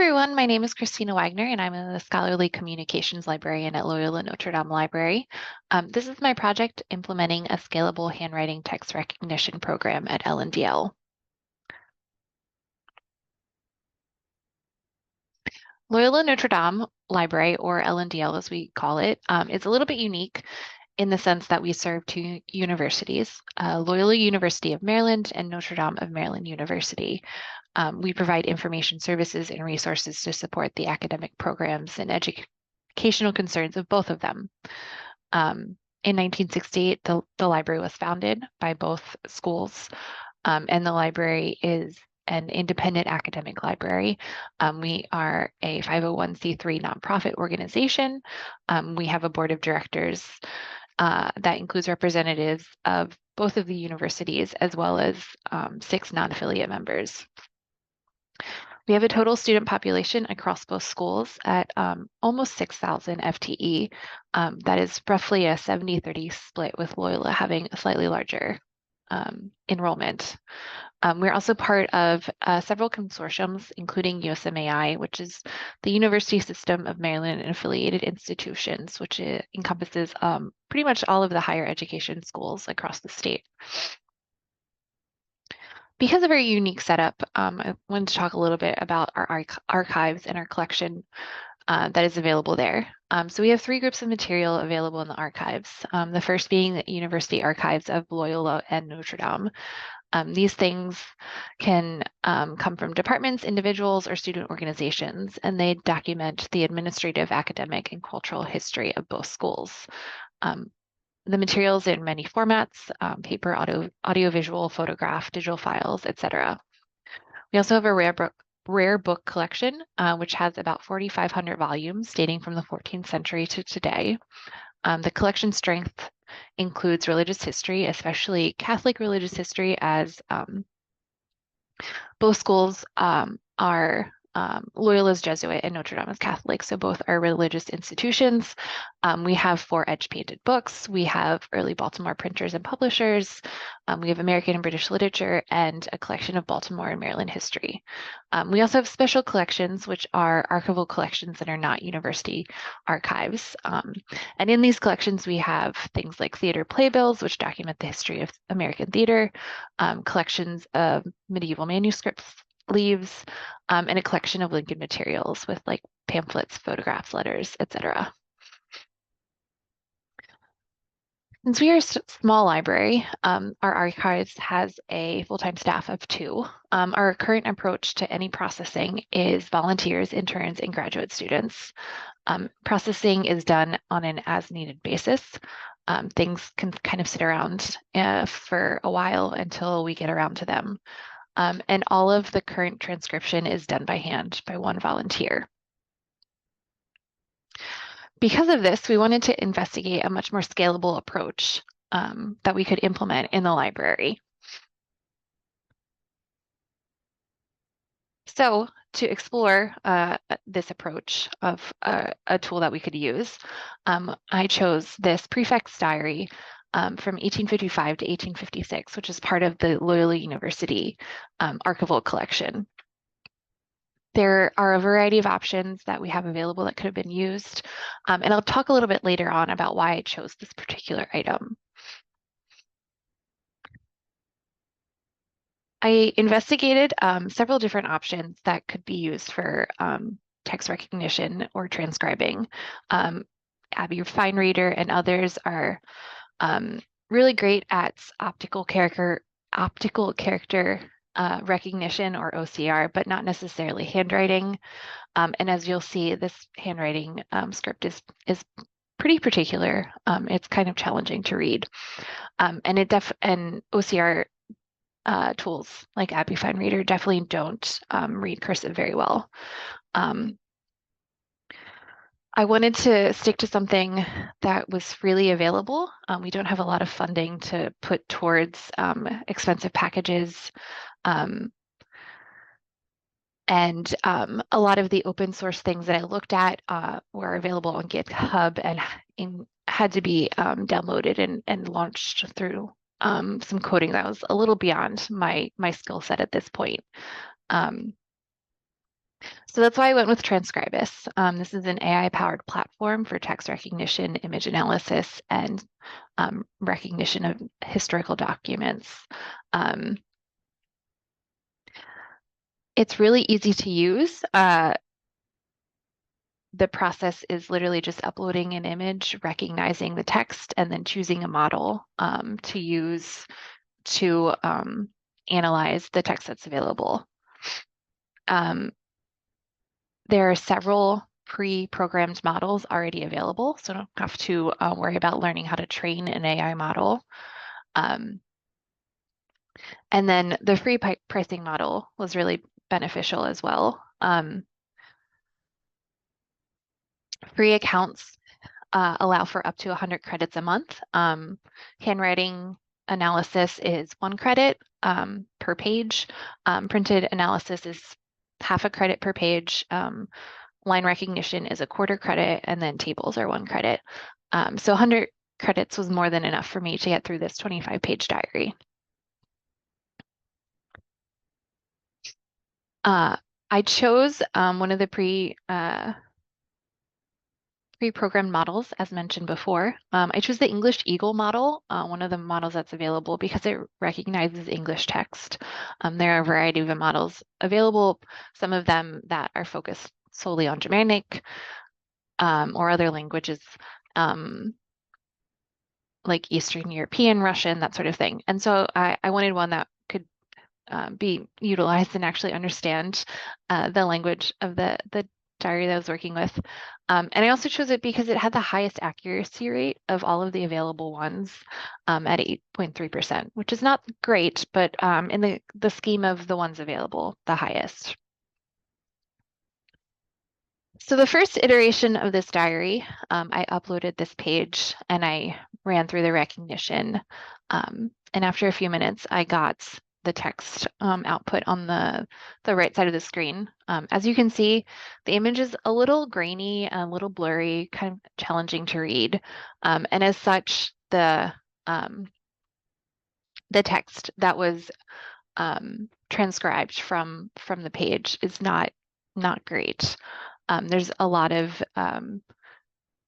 everyone, my name is Kristina Wagner and I'm a scholarly communications librarian at Loyola Notre Dame Library. This is my project implementing a scalable handwriting text recognition program at LNDL. Loyola Notre Dame Library, or LNDL as we call it, is a little bit unique in the sense that we serve two universities, Loyola University of Maryland and Notre Dame of Maryland University. We provide information services and resources to support the academic programs and educational concerns of both of them. In 1968, the library was founded by both schools, and the library is an independent academic library. We are a 501c3 nonprofit organization. We have a board of directors that includes representatives of both of the universities as well as 6 non-affiliate members. We have a total student population across both schools at almost 6,000 FTE. That is roughly a 70-30 split, with Loyola having a slightly larger enrollment. We're also part of several consortiums, including USMAI, which is the University System of Maryland and affiliated institutions, which encompasses pretty much all of the higher education schools across the state. Because of our unique setup, I wanted to talk a little bit about our archives and our collection that is available there. So we have 3 groups of material available in the archives. The first being the University Archives of Loyola and Notre Dame. These things can come from departments, individuals, or student organizations, and they document the administrative, academic, and cultural history of both schools. The materials in many formats, paper, audiovisual, photograph, digital files, etc. We also have a rare book collection, which has about 4,500 volumes dating from the 14th century to today. The collection strength includes religious history, especially Catholic religious history, as both schools are Loyola's Jesuit and Notre Dame is Catholic, so both are religious institutions. We have 4 edge-painted books. We have early Baltimore printers and publishers. We have American and British literature and a collection of Baltimore and Maryland history. We also have special collections, which are archival collections that are not university archives. And in these collections, we have things like theater playbills, which document the history of American theater, collections of medieval manuscripts, leaves, and a collection of Lincoln materials with like pamphlets, photographs, letters, etc. Since we are a small library, our archives has a full-time staff of 2. Our current approach to any processing is volunteers, interns, and graduate students. Processing is done on an as-needed basis. Things can kind of sit around for a while until we get around to them. And all of the current transcription is done by hand by 1 volunteer. Because of this, we wanted to investigate a much more scalable approach that we could implement in the library. So to explore this approach of a tool that we could use, I chose this prefect's diary from 1855 to 1856, which is part of the Loyola University archival collection. There are a variety of options that we have available that could have been used, and I'll talk a little bit later on about why I chose this particular item. I investigated several different options that could be used for text recognition or transcribing. Abby FineReader and others are really great at optical character recognition, or OCR, but not necessarily handwriting. And as you'll see, this handwriting script is pretty particular. It's kind of challenging to read, and OCR tools like Abby FineReader definitely don't read cursive very well. I wanted to stick to something that was freely available. We don't have a lot of funding to put towards expensive packages. And a lot of the open source things that I looked at were available on GitHub and had to be downloaded and launched through some coding that was a little beyond my skill set at this point. So that's why I went with Transkribus. This is an AI-powered platform for text recognition, image analysis, and recognition of historical documents. It's really easy to use. The process is literally just uploading an image, recognizing the text, and then choosing a model to use to analyze the text that's available. There are several pre-programmed models already available, so don't have to worry about learning how to train an AI model. And then the free pricing model was really beneficial as well. Free accounts allow for up to 100 credits a month. Handwriting analysis is 1 credit per page. Printed analysis is half a credit per page. Line recognition is a 1/4 credit, and then tables are 1 credit. So 100 credits was more than enough for me to get through this 25-page diary. I chose one of the pre-programmed models, as mentioned before. I chose the English Eagle model, one of the models that's available because it recognizes English text. There are a variety of models available, some of them that are focused solely on Germanic or other languages like Eastern European, Russian, that sort of thing. And so I wanted one that could be utilized and actually understand the language of the diary that I was working with. And I also chose it because it had the highest accuracy rate of all of the available ones at 8.3%, which is not great, but in the scheme of the ones available, the highest. So the first iteration of this diary, I uploaded this page and I ran through the recognition. And after a few minutes, I got the text output on the right side of the screen. As you can see, the image is a little grainy, a little blurry, kind of challenging to read. And as such, the text that was transcribed from the page is not great. There's a lot of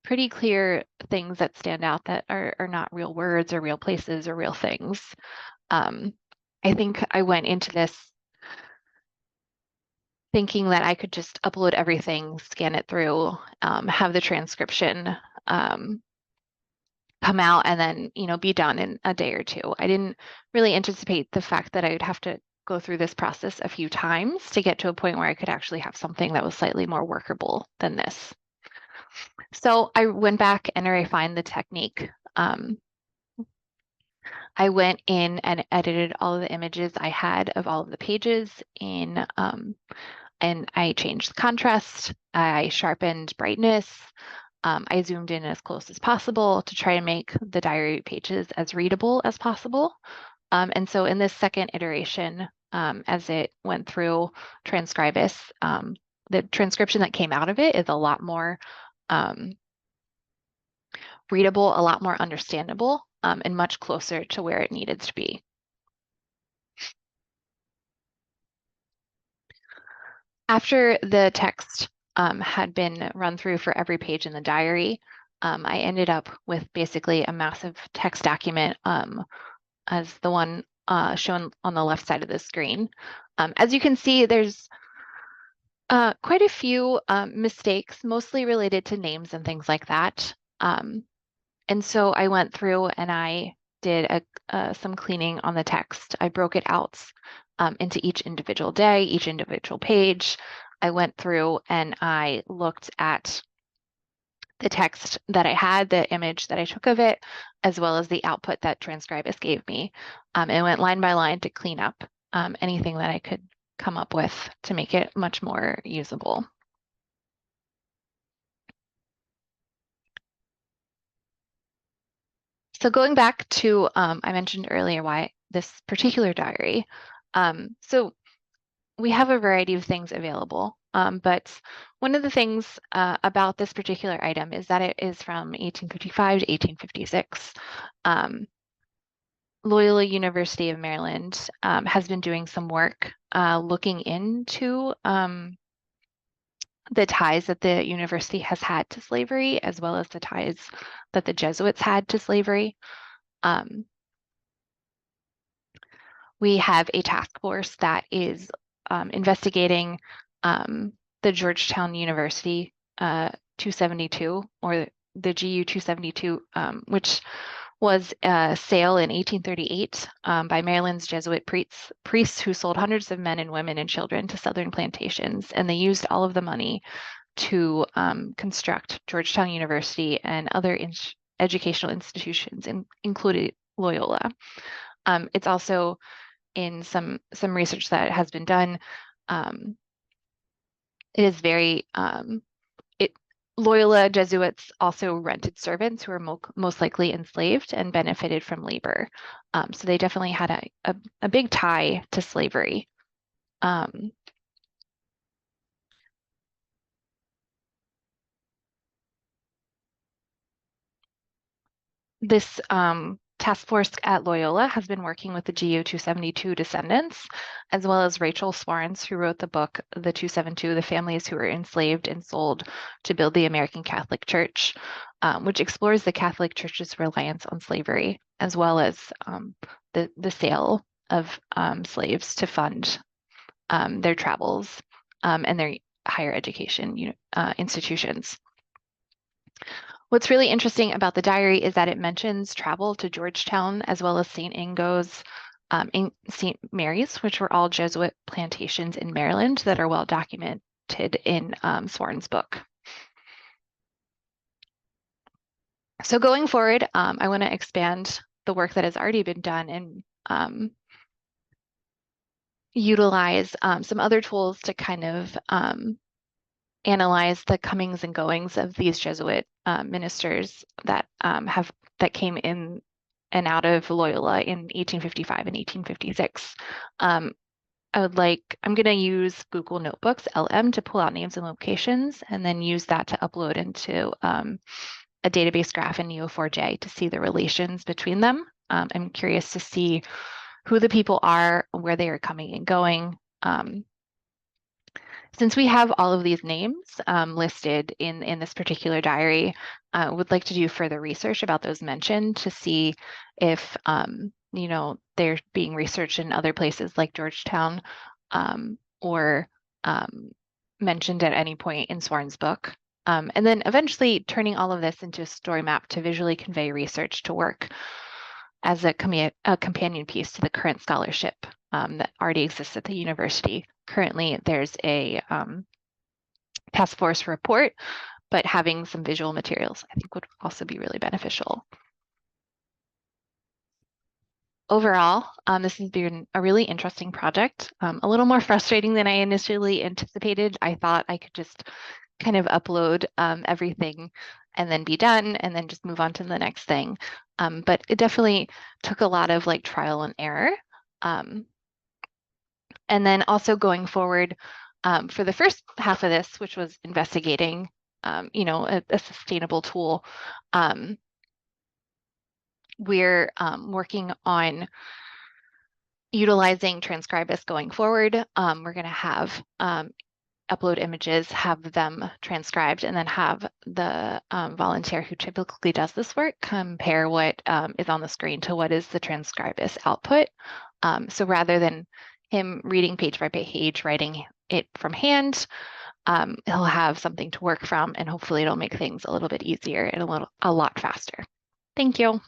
pretty clear things that stand out that are not real words or real places or real things. I think I went into this thinking that I could just upload everything, scan it through, have the transcription come out, and then be done in a day or two. I didn't really anticipate the fact that I would have to go through this process a few times to get to a point where I could actually have something that was slightly more workable than this. So I went back and I refined the technique. I went in and edited all of the images I had of all of the pages and I changed the contrast. I sharpened brightness. I zoomed in as close as possible to try to make the diary pages as readable as possible. And so in this second iteration, as it went through Transkribus, the transcription that came out of it is a lot more readable, a lot more understandable, and much closer to where it needed to be. After the text had been run through for every page in the diary, I ended up with basically a massive text document as the one shown on the left side of the screen. As you can see, there's quite a few mistakes, mostly related to names and things like that. And so I went through and I did some cleaning on the text. I broke it out into each individual day, each individual page. I went through and I looked at the text that I had, the image that I took of it, as well as the output that Transkribus gave me, and went line by line to clean up anything that I could come up with to make it much more usable. So going back to, I mentioned earlier why this particular diary. So we have a variety of things available, but one of the things about this particular item is that it is from 1855 to 1856. Loyola University of Maryland has been doing some work looking into the ties that the university has had to slavery, as well as the ties that the Jesuits had to slavery. We have a task force that is investigating the Georgetown University 272, or the GU 272, which was a sale in 1838 by Maryland's Jesuit priests who sold hundreds of men and women and children to Southern plantations. And they used all of the money to construct Georgetown University and other educational institutions, including Loyola. It's also in some research that has been done. It is very Loyola Jesuits also rented servants who were most likely enslaved and benefited from labor. So they definitely had a big tie to slavery. This task force at Loyola has been working with the GU 272 descendants, as well as Rachel Swarns, who wrote the book, The 272, The Families Who Were Enslaved and Sold to Build the American Catholic Church, which explores the Catholic Church's reliance on slavery, as well as the sale of slaves to fund their travels and their higher education institutions. What's really interesting about the diary is that it mentions travel to Georgetown as well as St. Ingo's and St. Mary's, which were all Jesuit plantations in Maryland that are well documented in Swarn's book. So going forward, I want to expand the work that has already been done and utilize some other tools to kind of analyze the comings and goings of these Jesuit ministers that came in and out of Loyola in 1855 and 1856. I'm going to use Google Notebooks, LM, to pull out names and locations, and then use that to upload into a database graph in Neo4j to see the relations between them. I'm curious to see who the people are, where they are coming and going. Since we have all of these names listed in this particular diary, I would like to do further research about those mentioned to see if they're being researched in other places like Georgetown or mentioned at any point in Swarn's book. And then eventually turning all of this into a story map to visually convey research to work as a companion piece to the current scholarship that already exists at the university. Currently, there's a task force report, but having some visual materials I think would also be really beneficial. Overall, this has been a really interesting project, a little more frustrating than I initially anticipated. I thought I could just kind of upload everything and then be done and then just move on to the next thing. But it definitely took a lot of trial and error. And then also going forward for the first half of this, which was investigating, a sustainable tool, we're working on utilizing Transkribus going forward. We're going to have upload images, have them transcribed, and then have the volunteer who typically does this work compare what is on the screen to what is the Transkribus output. So rather than him reading page by page, writing it from hand, he'll have something to work from, and hopefully it'll make things a little bit easier and a lot faster. Thank you.